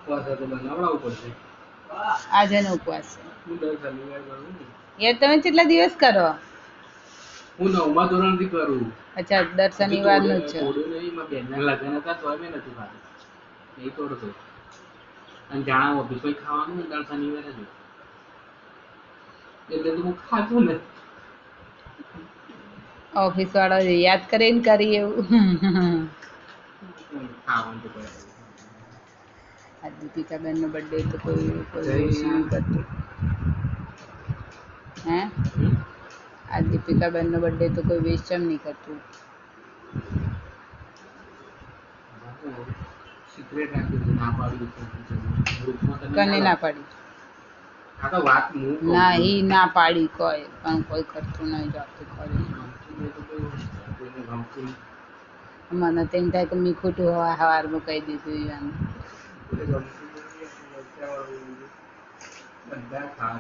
પાછા તો બનાવડાવવું પડશે. આજે નો ઉપવાસ છે હું દર શનિવાર કરું ને. યાર તમે કેટલા દિવસ કરો? હું 9મા ધોરણથી કરું. અચ્છા દર શનિવારનું જ છે. થોડું નહીં, મારા બેનના લગ્ન હતા તોય મેં નતું ખાધું. નહીં તોડતો. અને જાણા ઓફિસમાં ખાવાનું ને દર શનિવારે જ. એટલે તો હું ખાતું ને. ઓફિસ વાળા યાદ કરીને કરી એવું. ખાવાનું તો પડે. આજ દીપિકાબેન નો બર્થડે તો કોઈ વિશ નહીં કરતું. હે આજ દીપિકાબેન નો બર્થડે તો કોઈ વિશ કેમ નહીં કરતું? સિક્રેટ રાખ્યું ના પાડી. કને ના પાડી? આ તો વાત હું ના ઈ ના પાડી કોઈ પણ કોઈ કરતું નહીં જાતું કરી. મને તો એમ થાય કે મેં ખોટું સવારમાં કહી દીધું એમ. બધા